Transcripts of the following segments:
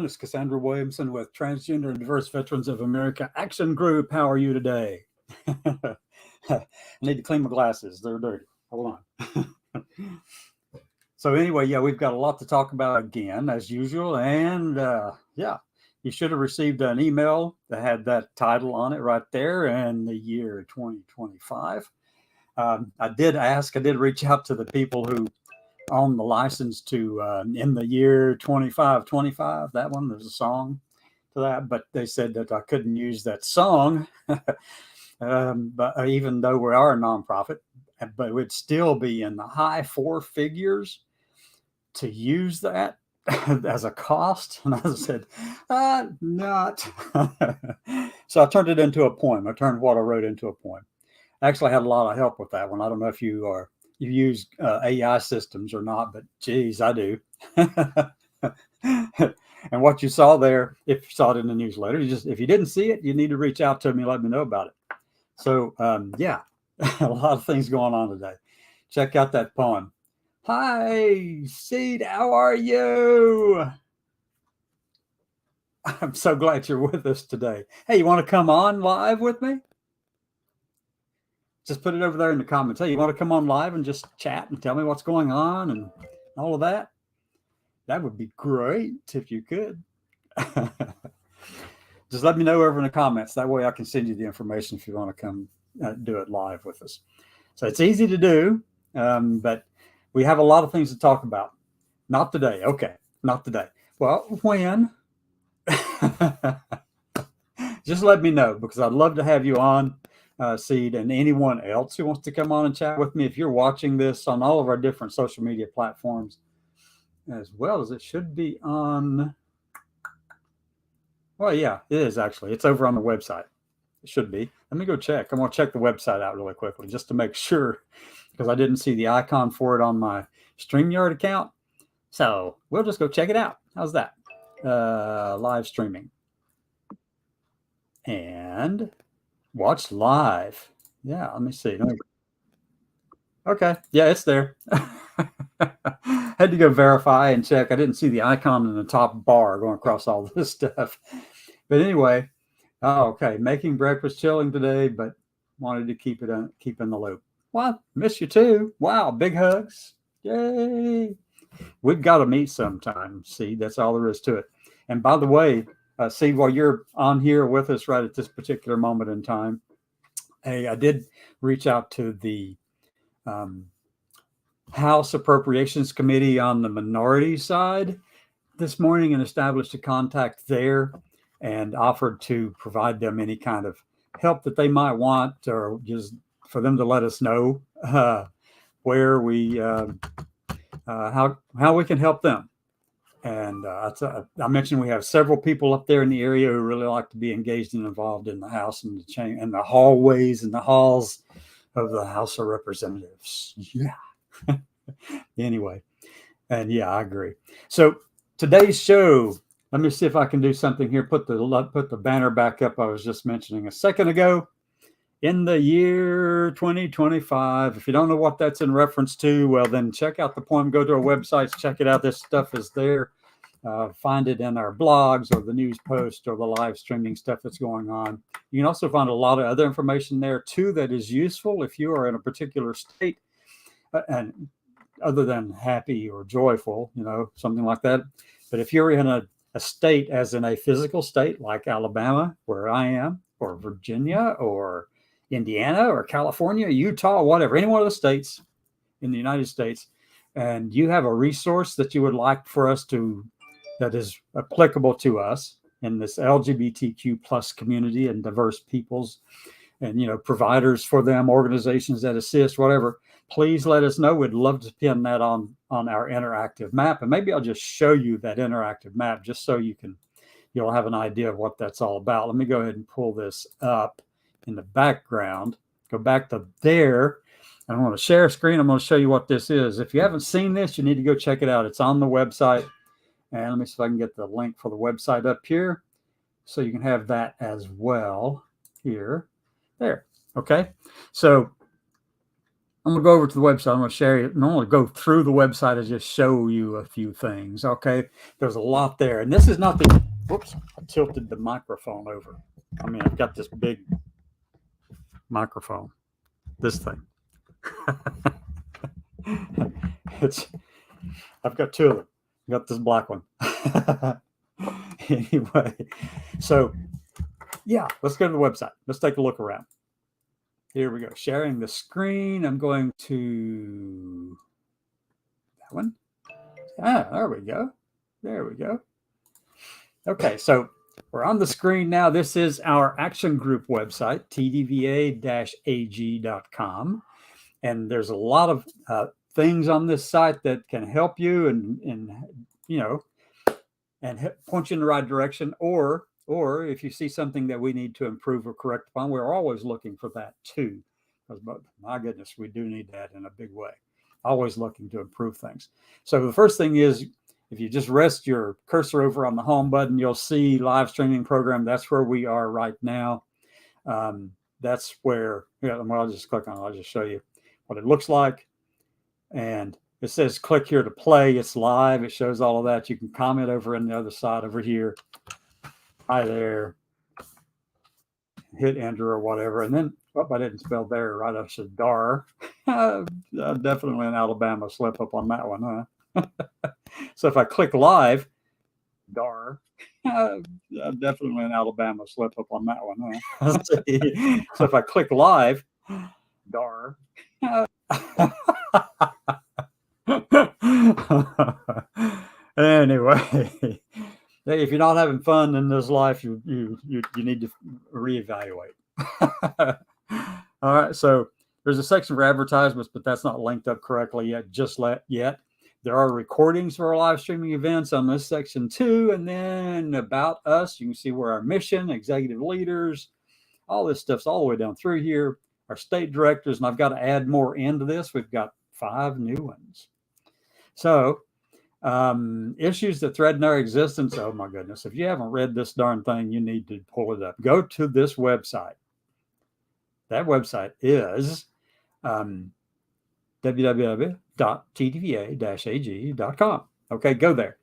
It's Cassandra Williamson with Transgender and Diverse Veterans of America Action Group. How are you today? I need to clean my glasses. They're dirty. Hold on. So anyway, yeah, we've got a lot to talk about again, as usual. And yeah, you should have received an email that had that title on it right there, and the year 2025. I did reach out to the people who own the license to In the Year 2525. That one, there's a song to that, but they said that I couldn't use that song. But even though we are a nonprofit, but it would still be in the high four figures to use that as a cost. And I said, not. So I turned it into a poem. I turned what I wrote into a poem. I actually had a lot of help with that one. I don't know if you use AI systems or not, but geez, I do. And what you saw there, if you saw it in the newsletter, if you didn't see it, you need to reach out to me and let me know about it. So yeah, a lot of things going on today. Check out that poem. Hi, Seed, how are you? I'm so glad you're with us today. Hey, you want to come on live with me? Just put it over there in the comments. Hey, you want to come on live and just chat and tell me what's going on and all of that? That would be great if you could. Just let me know over in the comments. That way I can send you the information if you want to come do it live with us. So it's easy to do, but we have a lot of things to talk about. Not today. Okay, not today. Well, when? Just let me know, because I'd love to have you on, Seed, and anyone else who wants to come on and chat with me. If you're watching this on all of our different social media platforms, as well as it should be on, well, yeah, it is actually. It's over on the website. It should be. Let me go check. I'm going to check the website out really quickly just to make sure, because I didn't see the icon for it on my StreamYard account. So we'll just go check it out. How's that? Live streaming. And watch live. Yeah, let me see. Okay. Yeah, it's there. Had to go verify and check. I didn't see the icon in the top bar going across all this stuff. But anyway, okay. Making breakfast, chilling today, but wanted to keep in the loop. Well, miss you too. Wow, big hugs. Yay. We've got to meet sometime. See, that's all there is to it. And by the way, see, while you're on here with us right at this particular moment in time, I did reach out to the House Appropriations Committee on the minority side this morning and established a contact there and offered to provide them any kind of help that they might want, or just for them to let us know where we how we can help them. And I mentioned we have several people up there in the area who really like to be engaged and involved in the House and the hallways and the halls of the House of Representatives. Yeah. Anyway, and yeah, I agree. So today's show, let me see if I can do something here. Put the banner back up I was just mentioning a second ago. In the year 2025. If you don't know what that's in reference to, well, then check out the poem. Go to our websites, check it out. This stuff is there. Find it in our blogs or the news post or the live streaming stuff that's going on. You can also find a lot of other information there too that is useful if you are in a particular state, and other than happy or joyful, something like that. But if you're in a state, as in a physical state like Alabama, where I am, or Virginia, or Indiana, or California, Utah, whatever, any one of the states in the United States, and you have a resource that you would like for us that is applicable to us in this LGBTQ plus community and diverse peoples, and providers for them, organizations that assist, whatever, please let us know. We'd love to pin that on our interactive map, and maybe I'll just show you that interactive map just so you'll have an idea of what that's all about. Let me go ahead and pull this up in the background. Go back to there. I want to share a screen. I'm going to show you what this is. If you haven't seen this, you need to go check it out. It's on the website. And let me see if I can get the link for the website up here so you can have that as well here. There. Okay. So I'm going to go over to the website. I'm going to share it. I don't want to go through the website and just show you a few things. Okay. There's a lot there. And this is not the, whoops, I tilted the microphone over. I mean, I've got this big microphone, this thing. I've got two of them. I got this black one. Anyway, so yeah, let's go to the website. Let's take a look around. Here we go. Sharing the screen. I'm going to that one. Ah, there we go. There we go. Okay, so we're on the screen now. This is our action group website, tdva-ag.com. And there's a lot of things on this site that can help you and you know, and point you in the right direction, or if you see something that we need to improve or correct upon, we're always looking for that too. Because, my goodness, we do need that in a big way. Always looking to improve things. So the first thing is, if you just rest your cursor over on the home button, you'll see live streaming program. That's where we are right now. That's where, yeah, well, I'll just click on it. I'll just show you what it looks like. And it says click here to play. It's live. It shows all of that. You can comment over on the other side over here. Hi there. Hit enter or whatever. And then, oh, I didn't spell there right. I said dar. Definitely an Alabama slip up on that one, huh? So if I click live, dar. Definitely an Alabama slip up on that one, huh? So if I click live, dar. Anyway, if you're not having fun in this life, you need to reevaluate. All right, so there's a section for advertisements, but that's not linked up correctly yet. Yet. There are recordings for our live streaming events on this section too, and then about us. You can see where our mission, executive leaders, all this stuff's all the way down through here. Our state directors, and I've got to add more into this. We've got 5 new ones. So issues that threaten our existence. Oh my goodness. If you haven't read this darn thing, you need to pull it up. Go to this website. That website is www.tdva-ag.com. Okay, go there.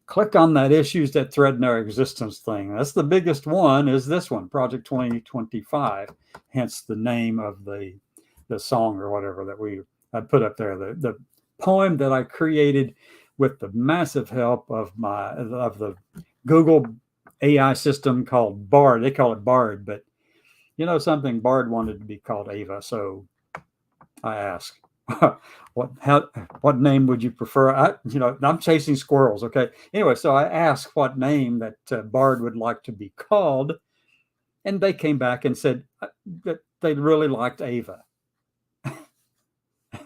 Click on that issues that threaten our existence thing. That's the biggest one, is this one, Project 2025, hence the name of the song or whatever that I put up there. The poem that I created with the massive help of the Google AI system called Bard. They call it Bard, but you know something, Bard wanted to be called Ava, so I asked, what name would you prefer? I'm chasing squirrels. Okay. Anyway, so I asked what name that Bard would like to be called, and they came back and said that they really liked Ava.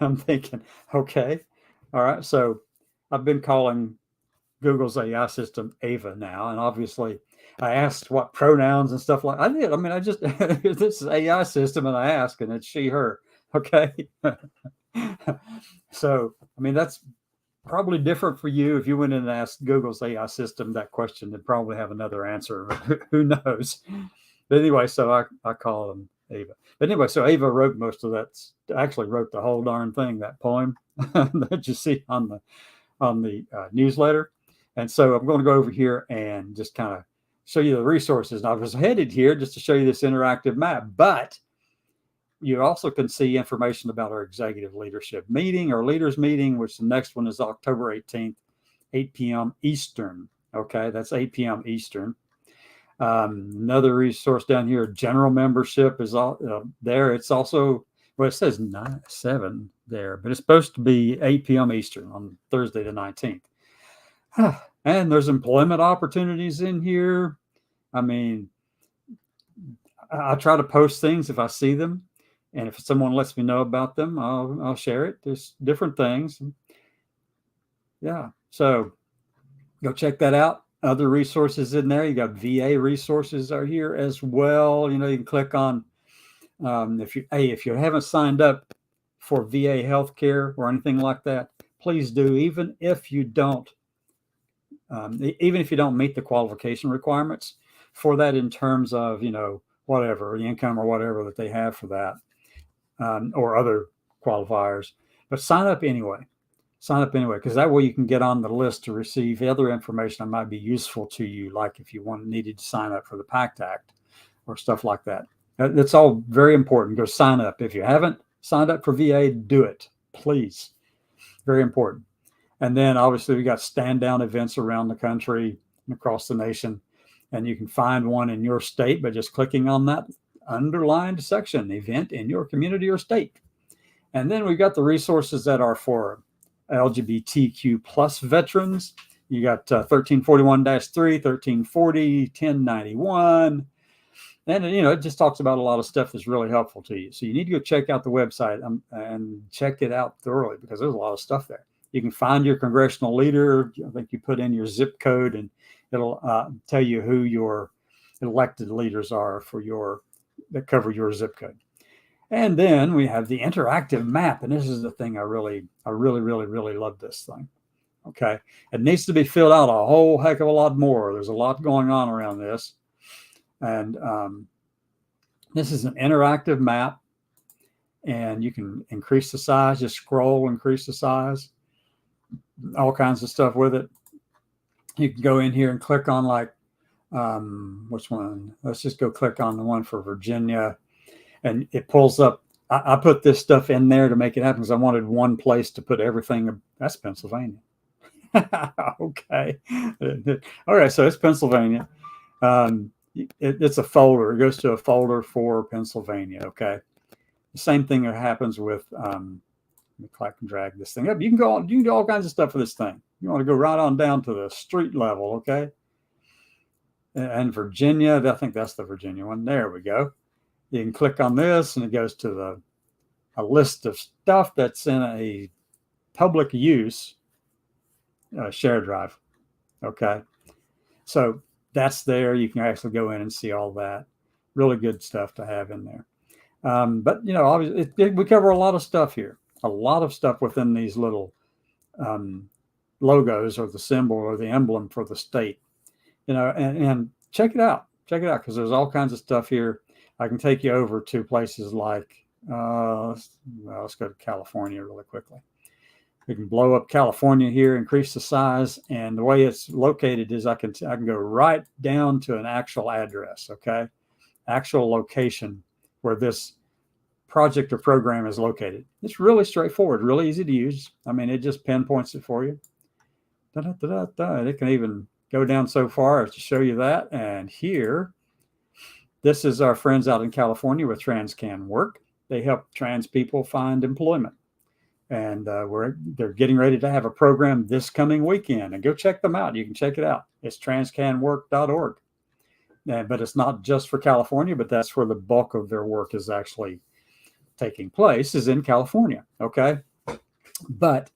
I'm thinking, okay, all right. So I've been calling Google's AI system Ava now, and obviously I asked what pronouns and stuff like I did. I mean, I just this is AI system, and I ask, and it's she, her. Okay. So, I mean, that's probably different for you. If you went in and asked Google's AI system that question, they'd probably have another answer. Who knows? But anyway, so I call them Ava. But anyway, so Ava wrote most of that. Actually, wrote the whole darn thing, that poem that you see on the newsletter. And so I'm going to go over here and just kind of show you the resources. And I was headed here just to show you this interactive map, but you also can see information about our executive leadership meeting, our leaders meeting, which the next one is October 18th, 8 p.m. Eastern. Okay, that's 8 p.m. Eastern. Another resource down here, general membership is there. It's also, well, it says 7 there, but it's supposed to be 8 p.m. Eastern on Thursday the 19th. And there's employment opportunities in here. I mean, I try to post things if I see them. And if someone lets me know about them, I'll share it. There's different things. Yeah. So go check that out. Other resources in there. You got VA resources are here as well. You can click on if you haven't signed up for VA healthcare or anything like that, please do. Even if you don't meet the qualification requirements for that in terms of whatever the income or whatever that they have for that. Or other qualifiers, but sign up anyway. Sign up anyway, because that way you can get on the list to receive other information that might be useful to you, like if you needed to sign up for the PACT Act or stuff like that. That's all very important. Go sign up. If you haven't signed up for VA, do it, please. Very important. And then obviously we got stand down events around the country and across the nation. And you can find one in your state by just clicking on that underlined section, event in your community or state. And then we've got the resources that are for LGBTQ plus veterans. You got 1341-3, 1340, 1091. And, it just talks about a lot of stuff that's really helpful to you. So you need to go check out the website and check it out thoroughly, because there's a lot of stuff there. You can find your congressional leader. I think you put in your zip code and it'll tell you who your elected leaders are that cover your zip code. And then we have the interactive map. And this is the thing I really love this thing. Okay. It needs to be filled out a whole heck of a lot more. There's a lot going on around this. And this is an interactive map, and you can increase the size, just scroll, increase the size, all kinds of stuff with it. You can go in here and click on which one? Let's just go click on the one for Virginia, and it pulls up. I put this stuff in there to make it happen because I wanted one place to put everything. That's Pennsylvania. Okay. All right. So it's Pennsylvania. It's a folder. It goes to a folder for Pennsylvania. Okay. The same thing that happens with, let me click and drag this thing up. You can do all kinds of stuff with this thing. You want to go right on down to the street level. Okay. And Virginia, I think that's the Virginia one. There we go. You can click on this and it goes to a list of stuff that's in a public use share drive. Okay. So that's there. You can actually go in and see all that. Really good stuff to have in there. But, obviously we cover a lot of stuff here, a lot of stuff within these little logos or the symbol or the emblem for the state, and check it out. Check it out, because there's all kinds of stuff here. I can take you over to places like, let's go to California really quickly. We can blow up California here, increase the size, and the way it's located is I can go right down to an actual address, okay? Actual location where this project or program is located. It's really straightforward, really easy to use. I mean, it just pinpoints it for you. And it can even go down so far as to show you that. And here, this is our friends out in California with TransCan Work. They help trans people find employment. And they're getting ready to have a program this coming weekend, and go check them out. You can check it out. It's transcanwork.org. But it's not just for California, but that's where the bulk of their work is actually taking place, is in California. Okay. But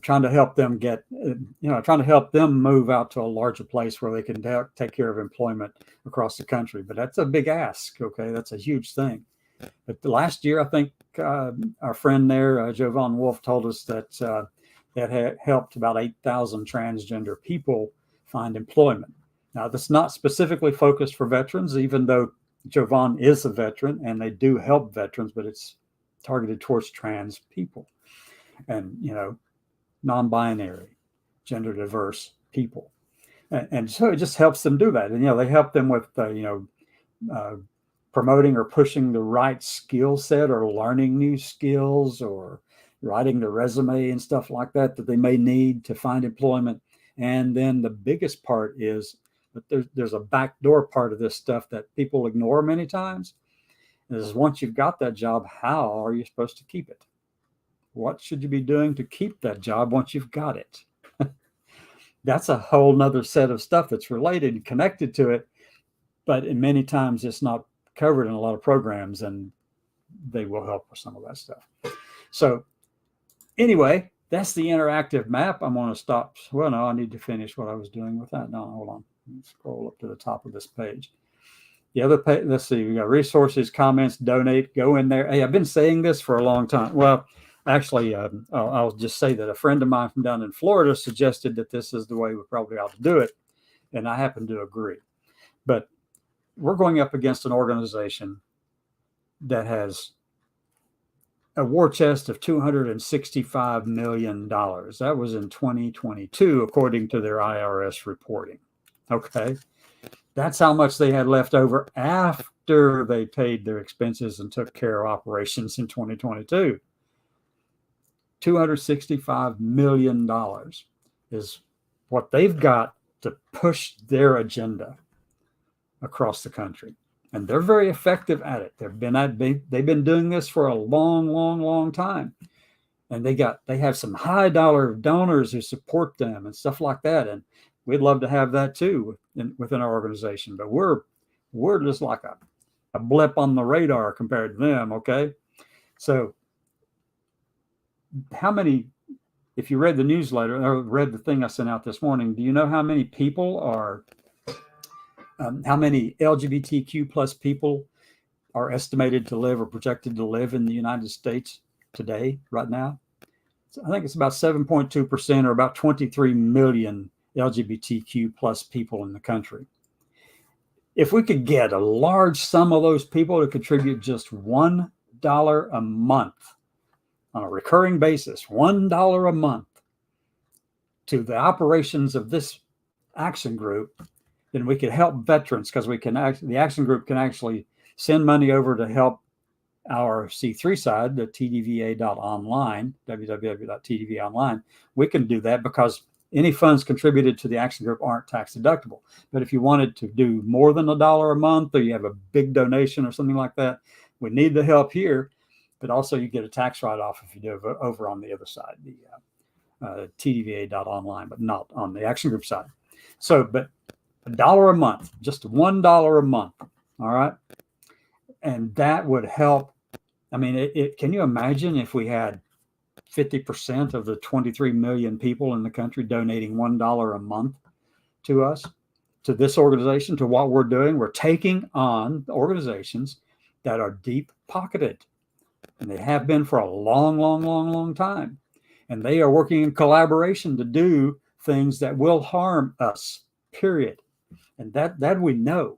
trying to help them trying to help them move out to a larger place where they can take care of employment across the country. But that's a big ask. Okay. That's a huge thing. But last year, I think our friend there, Jovan Wolf, told us that that had helped about 8,000 transgender people find employment. Now, that's not specifically focused for veterans, even though Jovan is a veteran and they do help veterans, but it's targeted towards trans people and, non-binary, gender diverse people. And so it just helps them do that. And, they help them with, promoting or pushing the right skill set or learning new skills or writing the resume and stuff like that they may need to find employment. And then the biggest part is that there's a backdoor part of this stuff that people ignore many times. Is once you've got that job, how are you supposed to keep it? What should you be doing to keep that job once you've got it? That's a whole nother set of stuff that's related and connected to it. But many times it's not covered in a lot of programs, and they will help with some of that stuff. So anyway, that's the interactive map. I'm going to stop. Well, no, I need to finish what I was doing with that. No, hold on. Let's scroll up to the top of this page. The other page, let's see, we got resources, comments, donate, go in there. Hey, I've been saying this for a long time. Well, actually, I'll just say that a friend of mine from down in Florida suggested that this is the way we probably ought to do it. And I happen to agree. But we're going up against an organization that has a war chest of $265 million. That was in 2022, according to their IRS reporting. Okay. That's how much they had left over after they paid their expenses and took care of operations in 2022. $265 million is what they've got to push their agenda across the country. And they're very they've been doing this for a long time. And they have some high dollar donors who support them and stuff like that. And we'd love to have that too within our organization. But we're just like a blip on the radar compared to them. Okay. So how many, if you read the newsletter or read the thing I sent out this morning, do you know how many people are, how many LGBTQ plus people are estimated to live or projected to live in the United States today, right now? So I think it's about 7.2%, or about 23 million LGBTQ plus people in the country. If we could get a large sum of those people to contribute just $1 a month on a recurring basis, $1 a month to the operations of this action group, then we could help veterans, because the action group can actually send money over to help our C3 side, the tdva.online, www.tdva.online. We can do that because any funds contributed to the action group aren't tax deductible. But if you wanted to do more than $1 a month, or you have a big donation or something like that, we need the help here. But also you get a tax write-off if you do it over on the other side, the tdva.online, but not on the action group side. So, but $1 a month, just $1 a month. All right. And that would help. I mean, can you imagine if we had 50% of the 23 million people in the country donating $1 a month to us, to this organization, to what we're doing? We're taking on organizations that are deep pocketed, and they have been for a long time. And they are working in collaboration to do things that will harm us, period. And that we know.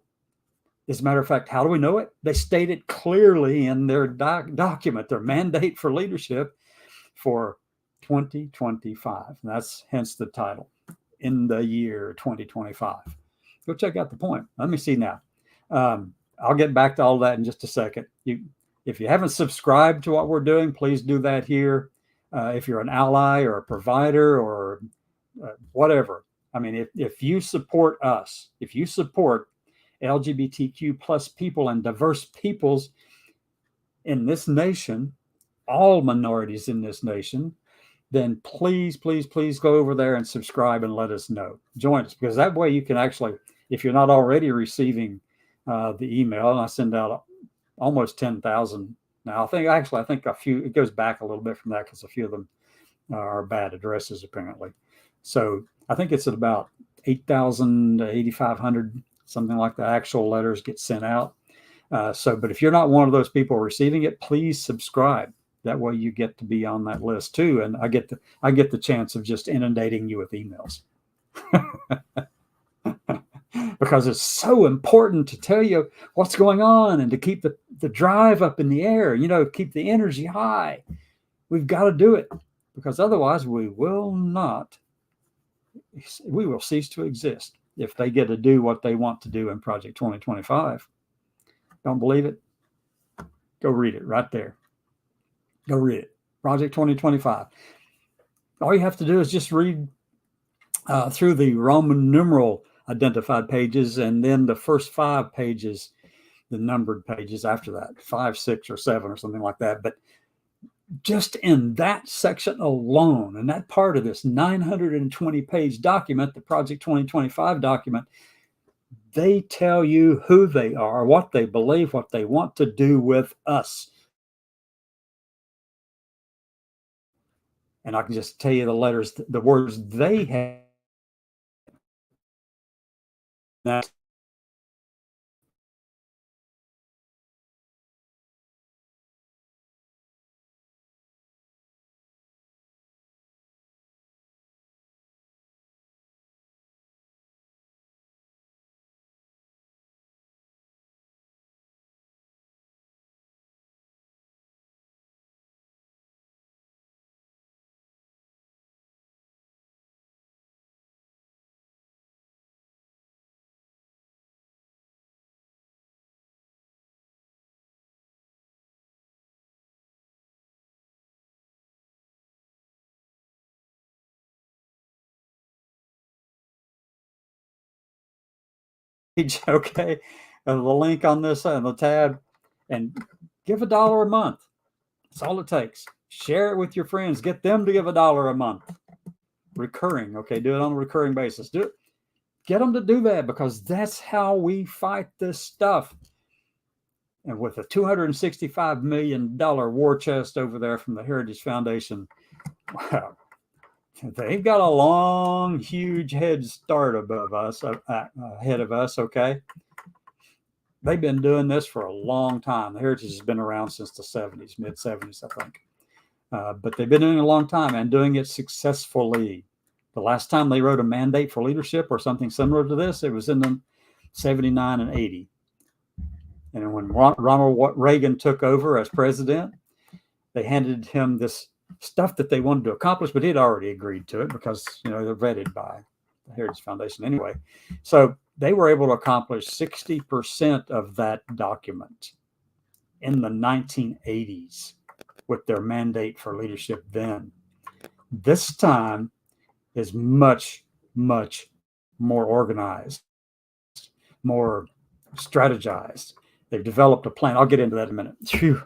As a matter of fact, how do we know it? They state it clearly in their document, their mandate for leadership for 2025. And that's hence the title, In the Year 2025. Go check out the point. Let me see now. I'll get back to all that in just a second. If you haven't subscribed to what we're doing, please do that here. If you're an ally or a provider or whatever. I mean, if you support us, if you support LGBTQ plus people and diverse peoples in this nation, all minorities in this nation, then please go over there and subscribe and let us know. Join us, because that way you can actually, if you're not already receiving the email, and I send out almost 10,000 now. I think a few, it goes back a little bit from that because a few of them are bad addresses apparently. So I think it's at about 8,000 to 8,500, something like the actual letters get sent out. But if you're not one of those people receiving it, please subscribe. That way you get to be on that list too. And I get the chance of just inundating you with emails. Because it's so important to tell you what's going on and to keep the drive up in the air, keep the energy high. We've got to do it, because otherwise we will cease to exist if they get to do what they want to do in Project 2025. Don't believe it? Go read it right there. Go read it. Project 2025. All you have to do is just read through the Roman numeral identified pages, and then the first 5 pages, the numbered pages after that, 5, 6, or 7, or something like that. But just in that section alone, and that part of this 920-page document, the Project 2025 document, they tell you who they are, what they believe, what they want to do with us. And I can just tell you the words they have. That's okay, the link on this on the tab, and give $1 a month. That's all it takes. Share it with your friends. Get them to give $1 a month. Recurring, okay? Do it on a recurring basis. Do it. Get them to do that, because that's how we fight this stuff. And with a $265 million war chest over there from the Heritage Foundation, wow, they've got a long, huge head start above us, ahead of us, okay? They've been doing this for a long time. The Heritage has been around since the 70s, mid 70s, I think. But they've been doing it a long time and doing it successfully. The last time they wrote a mandate for leadership or something similar to this, it was in the 79 and 80. And when Ronald Reagan took over as president, they handed him this stuff that they wanted to accomplish, but he'd already agreed to it because, you know, they're vetted by the Heritage Foundation anyway. So they were able to accomplish 60% of that document in the 1980s with their mandate for leadership then. This time is much, much more organized, more strategized. They've developed a plan. I'll get into that in a minute. Phew.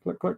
Click, click.